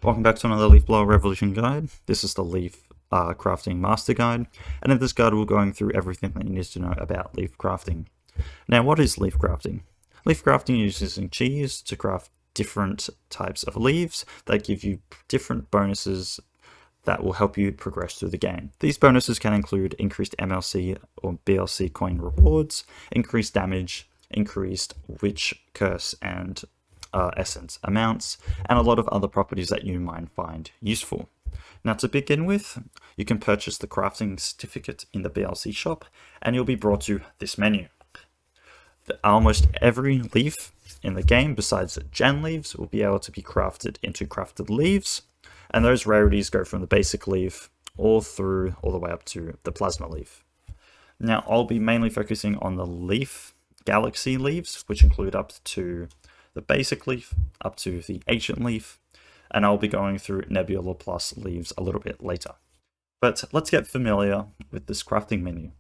Welcome back to another Leaf Blower Revolution guide. This is the Leaf Crafting Master Guide, and in this guide we're going through everything that you need to know about leaf crafting. Now, what is leaf crafting? Leaf crafting is using cheese to craft different types of leaves that give you different bonuses that will help you progress through the game. These bonuses can include increased MLC or BLC coin rewards, increased damage, increased witch, curse, and essence amounts, and a lot of other properties that you might find useful. Now, to begin with, you can purchase the crafting certificate in the BLC shop, and you'll be brought to this menu. Almost every leaf in the game, besides gen leaves, will be able to be crafted into crafted leaves, and those rarities go from the basic leaf all the way up to the plasma leaf. Now, I'll be mainly focusing on the leaf galaxy leaves, which include up to the basic leaf up to the ancient leaf, and I'll be going through Nebula Plus leaves a little bit later. But let's get familiar with this crafting menu.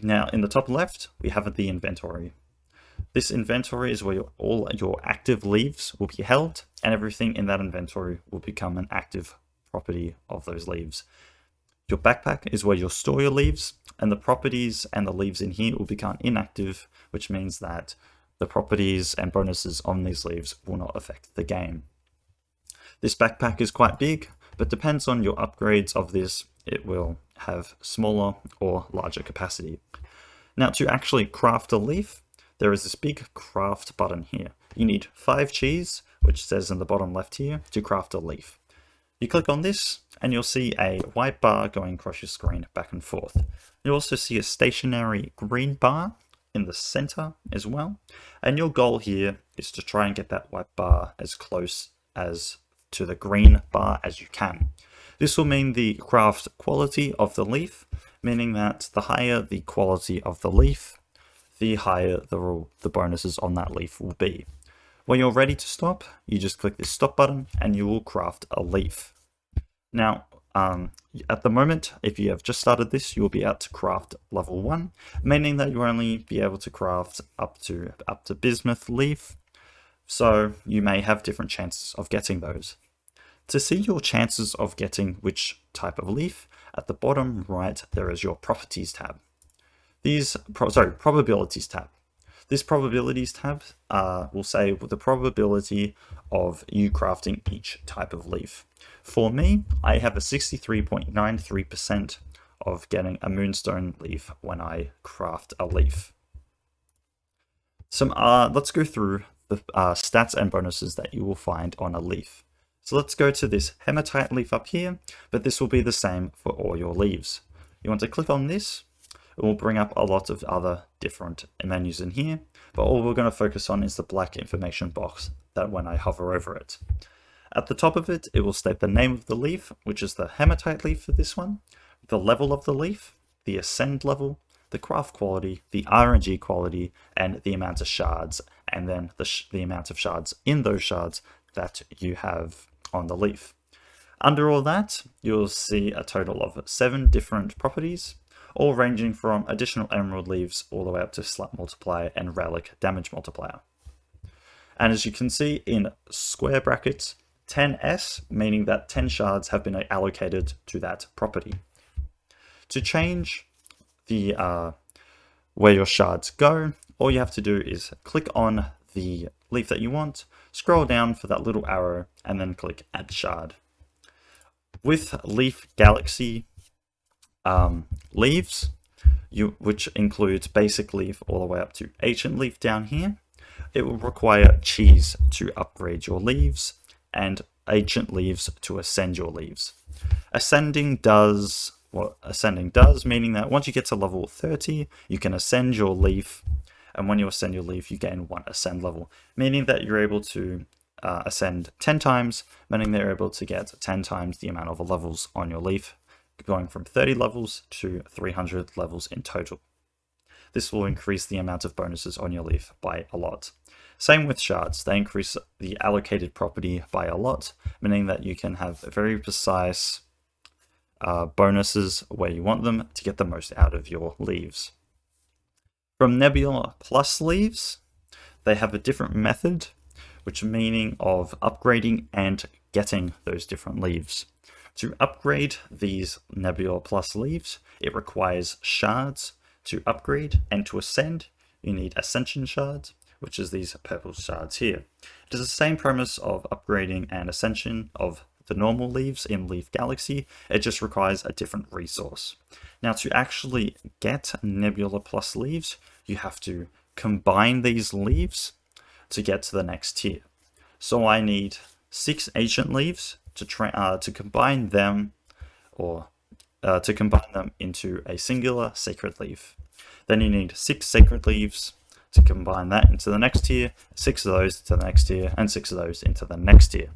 Now, in the top left, we have the inventory. This inventory is where all your active leaves will be held, and everything in that inventory will become an active property of those leaves. Your backpack is where you'll store your leaves, and the properties and the leaves in here will become inactive, which means that the properties and bonuses on these leaves will not affect the game. This backpack is quite big, but depends on your upgrades of this, it will have smaller or larger capacity. Now, to actually craft a leaf, there is this big craft button here. You need 5 cheese, which says in the bottom left here, to craft a leaf. You click on this, and you'll see a white bar going across your screen back and forth. You'll also see a stationary green bar in the center as well, and your goal here is to try and get that white bar as close as to the green bar as you can. This will mean the craft quality of the leaf, meaning that the higher the quality of the leaf, the higher the bonuses on that leaf will be. When you're ready to stop, you just click this stop button and you will craft a leaf. Now, at the moment, if you have just started this, you'll be able to craft level 1, meaning that you'll only be able to craft up to bismuth leaf, so you may have different chances of getting those. To see your chances of getting which type of leaf, at the bottom right there is your properties tab. Probabilities tab. This probabilities tab will say the probability of you crafting each type of leaf. For me, I have a 63.93% of getting a moonstone leaf when I craft a leaf. Let's go through the stats and bonuses that you will find on a leaf. So let's go to this hematite leaf up here, but this will be the same for all your leaves. You want to click on this. It will bring up a lot of other different menus in here, but all we're going to focus on is the black information box that when I hover over it. At the top of it, it will state the name of the leaf, which is the hematite leaf for this one, the level of the leaf, the ascend level, the craft quality, the RNG quality, and the amount of shards, and then the amount of shards in those shards that you have on the leaf. Under all that, you'll see a total of 7 different properties, all ranging from additional emerald leaves all the way up to slap multiplier and relic damage multiplier. And as you can see in square brackets, 10S, meaning that 10 shards have been allocated to that property. To change the where your shards go, all you have to do is click on the leaf that you want, scroll down for that little arrow, and then click Add Shard. With Leaf Galaxy leaves, which includes basic leaf all the way up to ancient leaf down here, it will require cheese to upgrade your leaves and ancient leaves to ascend your leaves. Ascending does what ascending does, meaning that once you get to level 30, you can ascend your leaf, and when you ascend your leaf, you gain 1 ascend level, meaning that you're able to ascend 10 times, meaning that you're able to get 10 times the amount of levels on your leaf, going from 30 levels to 300 levels in total. This will increase the amount of bonuses on your leaf by a lot. Same with shards, they increase the allocated property by a lot, meaning that you can have very precise bonuses where you want them to get the most out of your leaves. From Nebula Plus leaves, they have a different method, which meaning of upgrading and getting those different leaves. To upgrade these Nebula Plus leaves, it requires shards to upgrade, and to ascend, you need Ascension shards, which is these purple shards here. It is the same premise of upgrading and ascension of the normal leaves in Leaf Galaxy, it just requires a different resource. Now, to actually get Nebula Plus leaves, you have to combine these leaves to get to the next tier. So I need 6 ancient leaves to combine them, or to combine them into a singular sacred leaf. Then you need 6 sacred leaves to combine that into the next tier, 6 of those to the next tier, and 6 of those into the next tier.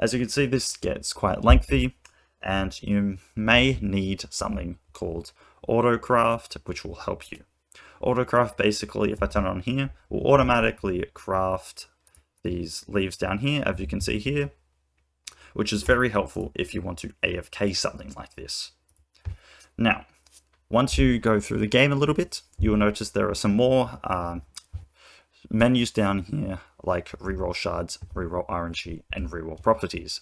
As you can see, this gets quite lengthy, and you may need something called Autocraft, which will help you. Autocraft, basically, if I turn it on here, will automatically craft these leaves down here, as you can see here, which is very helpful if you want to AFK something like this. Now, once you go through the game a little bit, you will notice there are some more menus down here, like reroll shards, reroll RNG, and reroll properties.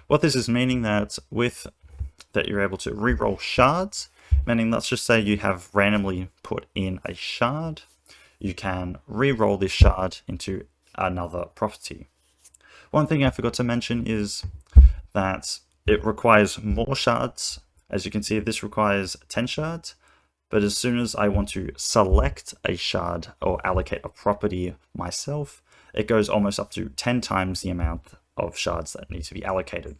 What this is meaning that you're able to reroll shards, meaning let's just say you have randomly put in a shard, you can reroll this shard into another property. One thing I forgot to mention is that it requires more shards. As you can see, this requires 10 shards, but as soon as I want to select a shard or allocate a property myself, it goes almost up to 10 times the amount of shards that need to be allocated.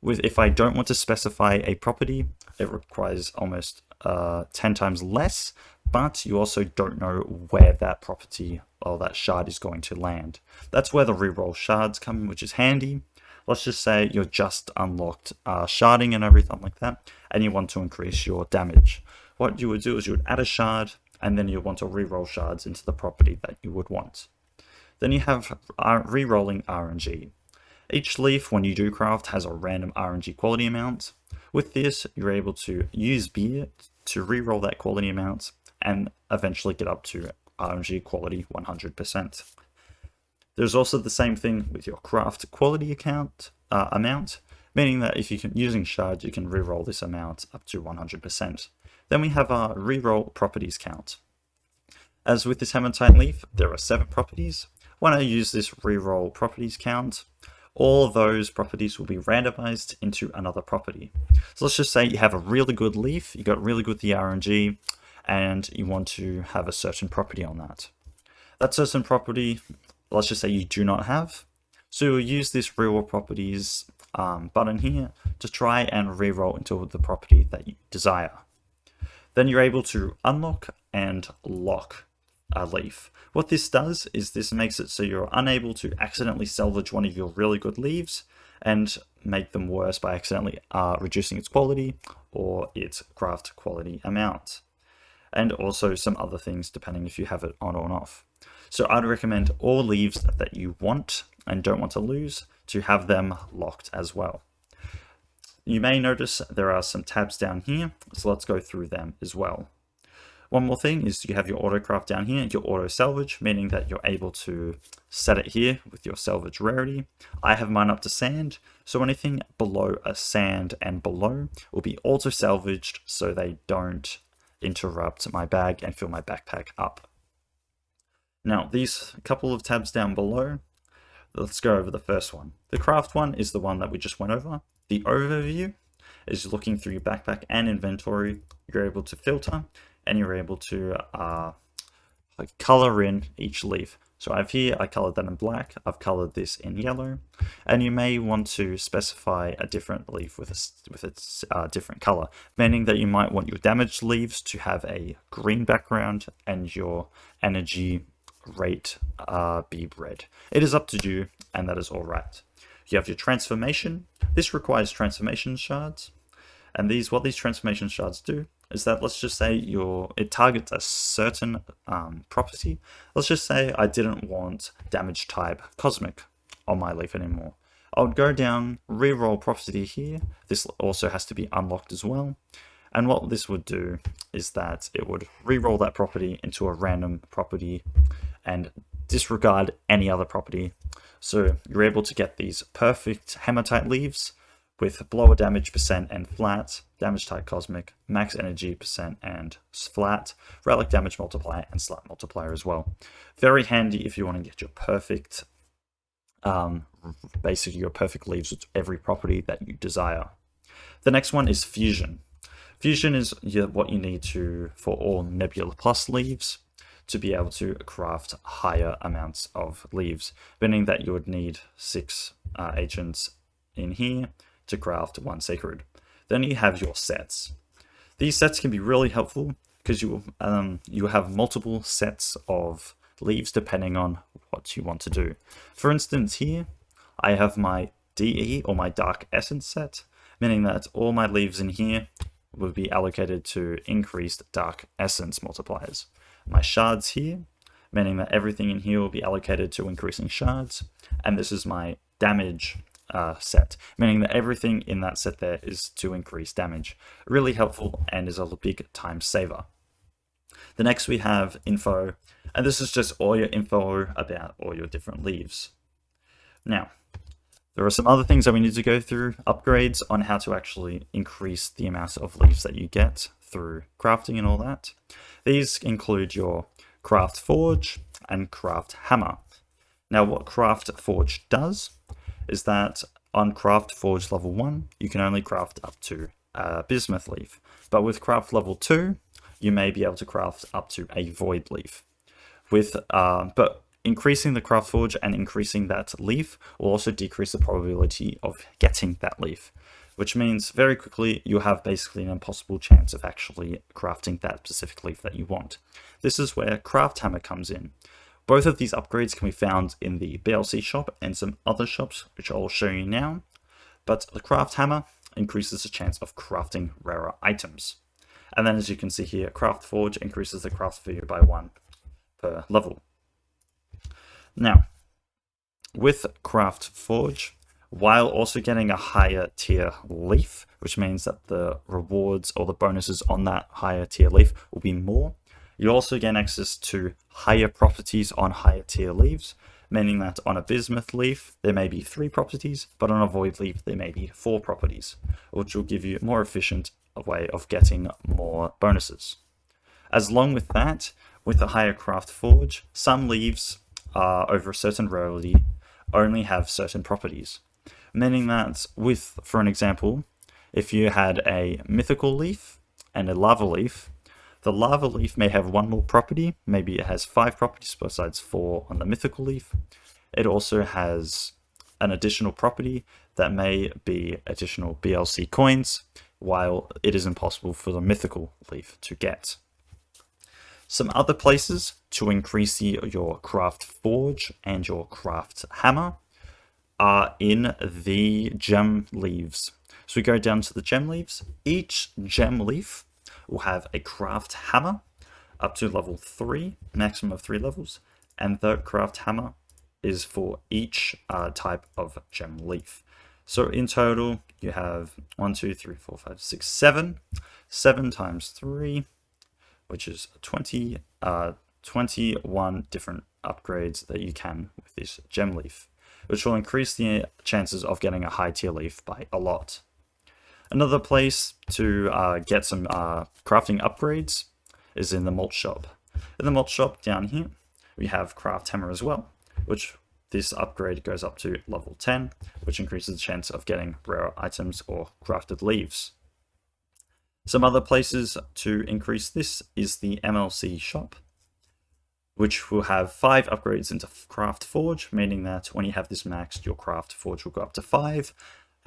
If I don't want to specify a property, it requires almost 10 times less, but you also don't know where that property or that shard is going to land. That's where the reroll shards come in, which is handy. Let's just say you're just unlocked sharding and everything like that, and you want to increase your damage. What you would do is you would add a shard, and then you want to reroll shards into the property that you would want. Then you have rerolling RNG. Each leaf, when you do craft, has a random RNG quality amount. With this, you're able to use beer to reroll that quality amount and eventually get up to RNG quality 100%. There's also the same thing with your craft quality amount, meaning that if you can using shards, you can reroll this amount up to 100%. Then we have our reroll properties count. As with this Hematite leaf, there are 7 properties. When I use this reroll properties count, all of those properties will be randomized into another property. So let's just say you have a really good leaf, you got really good with the RNG, and you want to have a certain property on that. That certain property, let's just say you do not have. So you'll use this reroll properties button here to try and reroll into the property that you desire. Then you're able to unlock and lock a leaf. What this does is this makes it so you're unable to accidentally salvage one of your really good leaves and make them worse by accidentally reducing its quality or its craft quality amount. And also some other things depending if you have it on or off. So I'd recommend all leaves that you want and don't want to lose to have them locked as well. You may notice there are some tabs down here, so let's go through them as well. One more thing is you have your autocraft down here, your auto salvage, meaning that you're able to set it here with your salvage rarity. I have mine up to sand, so anything below a sand and below will be auto salvaged so they don't interrupt my bag and fill my backpack up. Now, these couple of tabs down below, let's go over the first one. The craft one is the one that we just went over. The overview is looking through your backpack and inventory. You're able to filter and you're able to color in each leaf. So I colored that in black, I've colored this in yellow, and you may want to specify a different leaf with its different color, meaning that you might want your damaged leaves to have a green background and your energy rate be red. It is up to you, and that is all right. You have your transformation. This requires transformation shards, and what these transformation shards do is that, let's just say it targets a certain property. Let's just say I didn't want damage type cosmic on my leaf anymore. I would go down, reroll property here. This also has to be unlocked as well. And what this would do is that it would reroll that property into a random property and disregard any other property. So you're able to get these perfect hematite leaves with blower damage percent and flat, damage type cosmic, max energy percent and flat, relic damage multiplier, and slight multiplier as well. Very handy if you want to get your perfect, basically your perfect leaves with every property that you desire. The next one is fusion. Fusion is what you need for all Nebula Plus leaves to be able to craft higher amounts of leaves, meaning that you would need 6 agents in here to craft 1 sacred. Then you have your sets. These sets can be really helpful because you have multiple sets of leaves depending on what you want to do. For instance, here I have my DE or my Dark Essence set, meaning that all my leaves in here will be allocated to increased Dark Essence multipliers. My shards here, meaning that everything in here will be allocated to increasing shards, and this is my damage set, meaning that everything in that set there is to increase damage. Really helpful and is a big time saver. The next we have info, and this is just all your info about all your different leaves. Now, there are some other things that we need to go through, upgrades on how to actually increase the amount of leaves that you get through crafting and all that. These include your Craft Forge and Craft Hammer. Now what Craft Forge does is that on Craft Forge level 1, you can only craft up to a bismuth leaf. But with Craft level 2, you may be able to craft up to a void leaf. But increasing the Craft Forge and increasing that leaf will also decrease the probability of getting that leaf, which means very quickly you have basically an impossible chance of actually crafting that specific leaf that you want. This is where Craft Hammer comes in. Both of these upgrades can be found in the BLC shop and some other shops, which I'll show you now. But the Craft Hammer increases the chance of crafting rarer items. And then as you can see here, Craft Forge increases the craft value by 1 per level. Now, with Craft Forge, while also getting a higher tier leaf, which means that the rewards or the bonuses on that higher tier leaf will be more, you also gain access to higher properties on higher tier leaves, meaning that on a bismuth leaf, there may be 3 properties, but on a void leaf, there may be 4 properties, which will give you a more efficient way of getting more bonuses. As long with that, with a higher Craft Forge, some leaves over a certain rarity only have certain properties, meaning that for an example, if you had a mythical leaf and a lava leaf, the lava leaf may have 1 more property. Maybe it has 5 properties besides 4 on the mythical leaf. It also has an additional property that may be additional BLC coins, while it is impossible for the mythical leaf to get. Some other places to increase your Craft Forge and your Craft Hammer are in the gem leaves. So we go down to the gem leaves. Each gem leaf will have a Craft Hammer up to level 3, maximum of 3 levels, and the Craft Hammer is for each type of gem leaf. So in total, you have 1, 2, 3, 4, 5, 6, 7. 7 times 3, which is 21 different upgrades that you can with this gem leaf, which will increase the chances of getting a high tier leaf by a lot. Another place to get some crafting upgrades is in the malt shop. In the malt shop down here, we have Craft Hammer as well, which this upgrade goes up to level 10, which increases the chance of getting rare items or crafted leaves. Some other places to increase this is the MLC shop, which will have 5 upgrades into Craft Forge, meaning that when you have this maxed, your Craft Forge will go up to 5.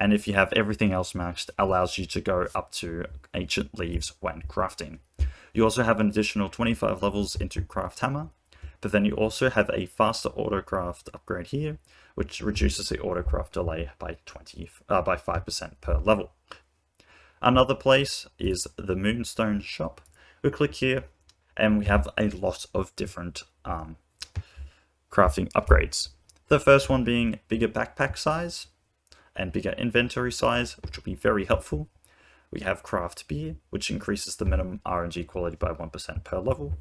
And if you have everything else maxed, allows you to go up to Ancient Leaves when crafting. You also have an additional 25 levels into Craft Hammer, but then you also have a faster autocraft upgrade here, which reduces the autocraft delay by 5% per level. Another place is the Moonstone shop. We click here, and we have a lot of different crafting upgrades. The first one being bigger backpack size and bigger inventory size, which will be very helpful. We have Craft Beer, which increases the minimum RNG quality by 1% per level.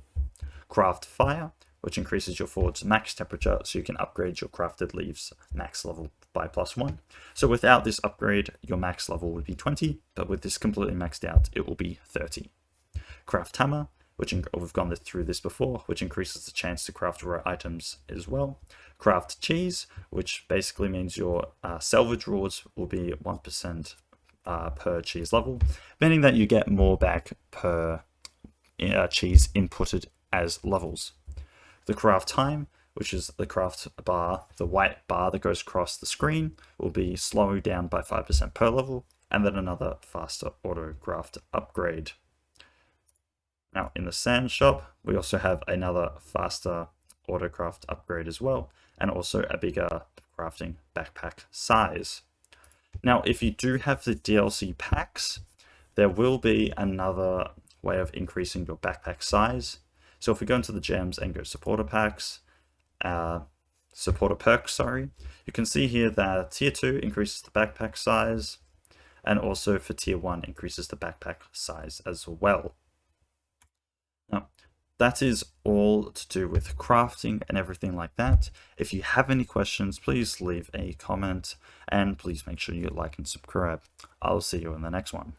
Craft Fire, which increases your forge's max temperature, so you can upgrade your crafted leaves max level by +1. So without this upgrade, your max level would be 20, but with this completely maxed out, it will be 30. Craft hammer, which we've gone through this before, which increases the chance to craft rare items as well. Craft cheese, which basically means your salvage rewards will be 1% per cheese level, meaning that you get more back per cheese inputted as levels. The craft time, which is the craft bar, the white bar that goes across the screen, will be slowed down by 5% per level, and then another faster auto craft upgrade. Now in the sand shop, we also have another faster autocraft upgrade as well, and also a bigger crafting backpack size. Now, if you do have the DLC packs, there will be another way of increasing your backpack size. So if we go into the gems and go supporter packs, supporter perks, you can see here that tier 2 increases the backpack size, and also for tier 1 increases the backpack size as well. Now, that is all to do with crafting and everything like that. If you have any questions, please leave a comment, and please make sure you like and subscribe. I'll see you in the next one.